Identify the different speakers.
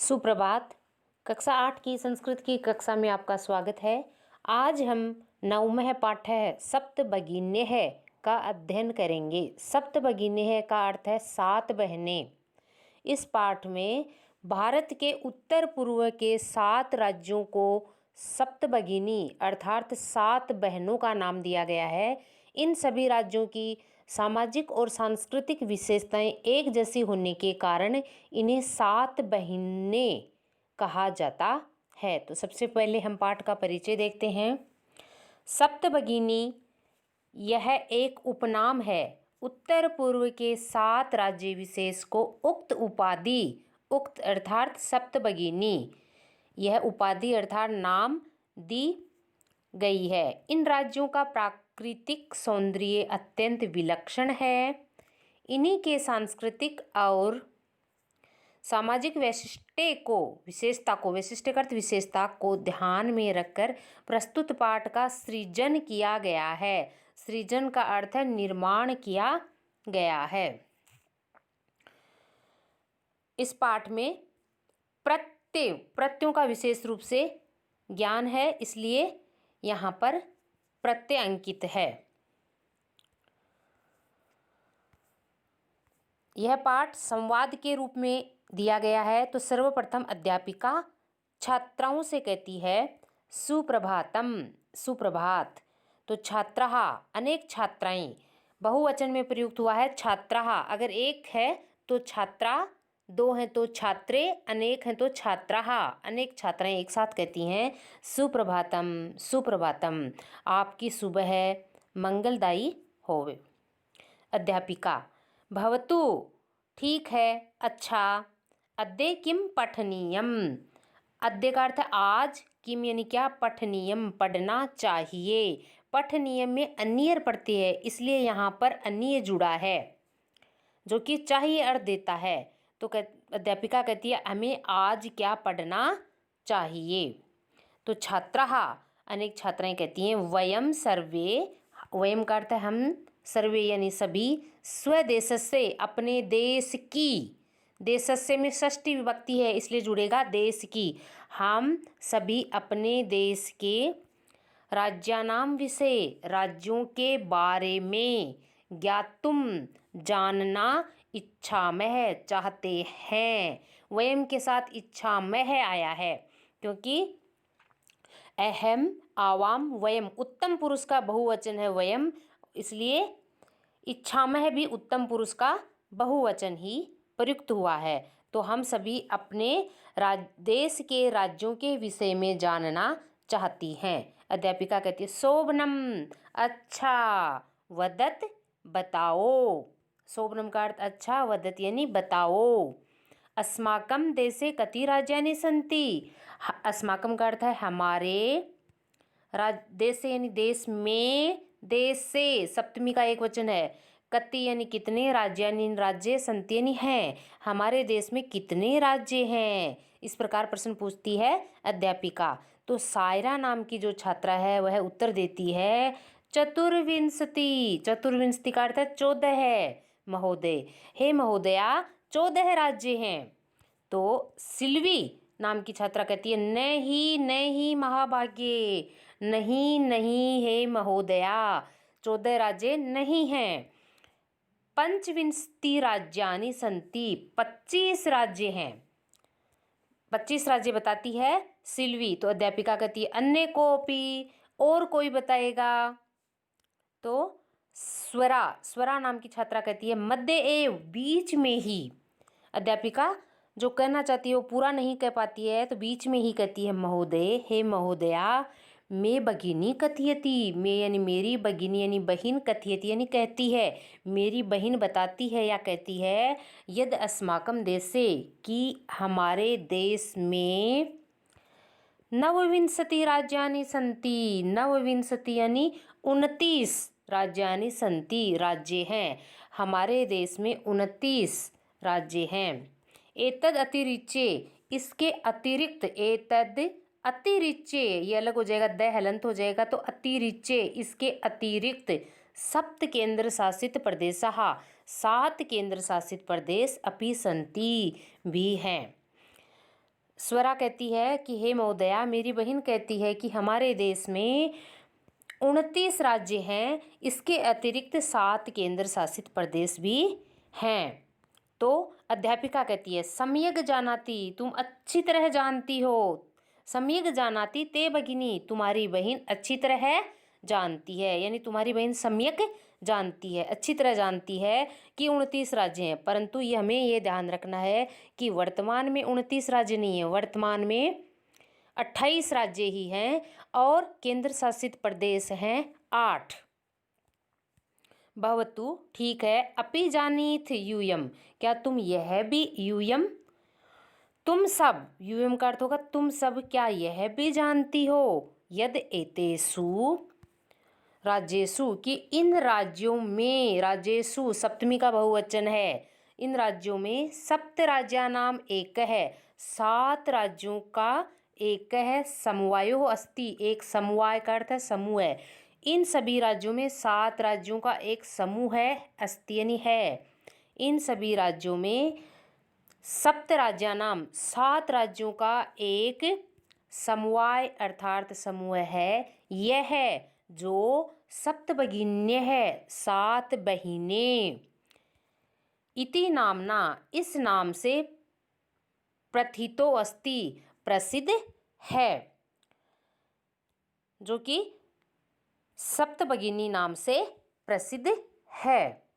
Speaker 1: सुप्रभात। कक्षा 8 की संस्कृत की कक्षा में आपका स्वागत है। आज हम नवमः पाठः सप्तभगिन्यः का अध्ययन करेंगे। सप्तभगिन्यः का अर्थ है 7 बहनें। इस पाठ में भारत के उत्तर पूर्व के 7 राज्यों को सप्तभगिनी अर्थात 7 बहनों का नाम दिया गया है। इन सभी राज्यों की सामाजिक और सांस्कृतिक विशेषताएं एक जैसी होने के कारण इन्हें 7 बहनें कहा जाता है। तो सबसे पहले हम पाठ का परिचय देखते हैं। सप्तभगिनी यह एक उपनाम है। उत्तर पूर्व के 7 राज्य विशेष को उक्त उपाधि, उक्त अर्थात सप्तभगिनी, यह उपाधि अर्थात नाम दी गई है। इन राज्यों का प्राकृतिक सौंदर्य अत्यंत विलक्षण है। इन्हीं के सांस्कृतिक और सामाजिक विशिष्टता को ध्यान में रखकर प्रस्तुत पाठ का सृजन किया गया है। सृजन का अर्थ है निर्माण किया गया है। इस पाठ में प्रत्ययों का विशेष रूप से ज्ञान है, इसलिए यहाँ पर प्रत्यय अंकित है। यह पाठ संवाद के रूप में दिया गया है। तो सर्वप्रथम अध्यापिका छात्राओं से कहती है सुप्रभातम, सुप्रभात। तो छात्राः अनेक छात्राएं, बहुवचन में प्रयुक्त हुआ है छात्राः। अगर एक है तो छात्रा, दो हैं तो छात्रे, अनेक हैं तो छात्राः। अनेक छात्राएं एक साथ कहती हैं सुप्रभातम, सुप्रभातम, आपकी सुबह मंगलदायी होवे। अध्यापिका भवतु, ठीक है, अच्छा। अद्य किम पठनीयम, अद्य का अर्थ आज, किम यानी क्या, पठनीयम पढ़ना चाहिए। पठनीयम में अन्य प्रत्यय है, इसलिए यहाँ पर अन्य जुड़ा है जो कि चाहिए अर्थ देता है। तो अध्यापिका कहती है हमें आज क्या पढ़ना चाहिए। तो छात्राः अनेक छात्राएं कहती हैं वयम सर्वे, वयम का अर्थ है हम, सर्वे यानी सभी, स्वदेशस्य अपने देश की, देशस्य में षष्ठी विभक्ति है इसलिए जुड़ेगा देश की, हम सभी अपने देश के राज्यानाम विषय, राज्यों के बारे में, ज्ञातुम जानना, इच्छामः चाहते हैं। वयम के साथ इच्छामः आया है क्योंकि अहम, आवाम, वयम उत्तम पुरुष का बहुवचन है वयम, इसलिए इच्छामः भी उत्तम पुरुष का बहुवचन ही प्रयुक्त हुआ है। तो हम सभी अपने देश के राज्यों के विषय में जानना चाहती हैं। अध्यापिका कहती है शोभनम, अच्छा, वदत बताओ। शोभनम का अर्थ अच्छा, वदत यानी बताओ। अस्माकं देशे कति राज्यानि सन्ति, अस्माकं का अर्थ है हमारे, देशे यानी देश में, देश से सप्तमी का एक वचन है, कति यानी कितने, राज्यानि राज्य, सन्ति यानी हैं, हमारे देश में कितने राज्य हैं। इस प्रकार प्रश्न पूछती है अध्यापिका। तो सायरा नाम की जो छात्रा है वह उत्तर देती है चतुर्विंशति, चतुर्विंशति का अर्थ है 14 है महोदय, हे महोदया 14 राज्य हैं। तो सिल्वी नाम की छात्रा कहती है नहीं नहीं महाभाग्य, नहीं नहीं हे महोदया 14 राज्य नहीं हैं। पंचविंशति राज्यानि सन्ति, 25 राज्य हैं, 25 राज्य बताती है सिल्वी। तो अध्यापिका कहती है अन्य कोपी, और कोई बताएगा। तो स्वरा, स्वरा नाम की छात्रा कहती है मध्य एव, बीच में ही। अध्यापिका जो कहना चाहती है वो पूरा नहीं कह पाती है तो बीच में ही कहती है महोदय, हे महोदया, मैं भगिनी कथयति, मैं यानी मेरी, भगिनी यानी बहिन, कथयति यानी कहती है, मेरी बहिन बताती है या कहती है यद अस्माकं देशे, कि हमारे देश में नवविंशति राज्यानि सन्ति, नवविंशति यानी 29 राज्यानि सन्ति, राज्य हैं, हमारे देश में 29 राज्य हैं। एतद अतिरिच्य, इसके अतिरिक्त, एतद अतिरिच्य ये अलग हो जाएगा, द हलंत हो जाएगा, तो अतिरिच्य इसके अतिरिक्त सप्त केंद्र शासित प्रदेशः, 7 केंद्र शासित प्रदेश अपि सन्ति भी हैं। स्वरा कहती है कि हे महोदया, मेरी बहन कहती है कि हमारे देश में 29 राज्य हैं, इसके अतिरिक्त 7 केंद्र शासित प्रदेश भी हैं। तो अध्यापिका कहती है सम्यक जानाति, तुम अच्छी तरह जानती हो। सम्यक जानाति ते भगिनी, तुम्हारी बहन अच्छी तरह जानती है, यानी तुम्हारी बहन सम्यक जानती है, अच्छी तरह जानती है कि 29 राज्य हैं। परंतु ये हमें ये ध्यान रखना है कि वर्तमान में 29 राज्य नहीं है, वर्तमान में 28 राज्य ही हैं और केंद्र शासित प्रदेश हैं 8। भवतु, ठीक है। अपि जानीथ यूयम, क्या तुम यह भी यूयम, तुम सब, यूयम का अर्थ होगा तुम सब, क्या यह भी जानती हो यद एतेषु राज्येषु, कि इन राज्यों में, राज्येषु सप्तमी का बहुवचन है, इन राज्यों में सप्त राज्यानाम एक है, 7 राज्यों का एक है, समवायो अस्ति, एक समवाय का अर्थ है समूह है, इन सभी राज्यों में 7 राज्यों का एक समूह है, अस्ति यानी है। इन सभी राज्यों में सप्त राज्यानाम, 7 राज्यों का एक समवाय अर्थात समूह है, यह है जो सप्तभगिन्य है, 7 बहिनें, इति नामना, इस नाम से, प्रथितो अस्ति, प्रसिद्ध है, जो कि सप्तभगिनी नाम से प्रसिद्ध है।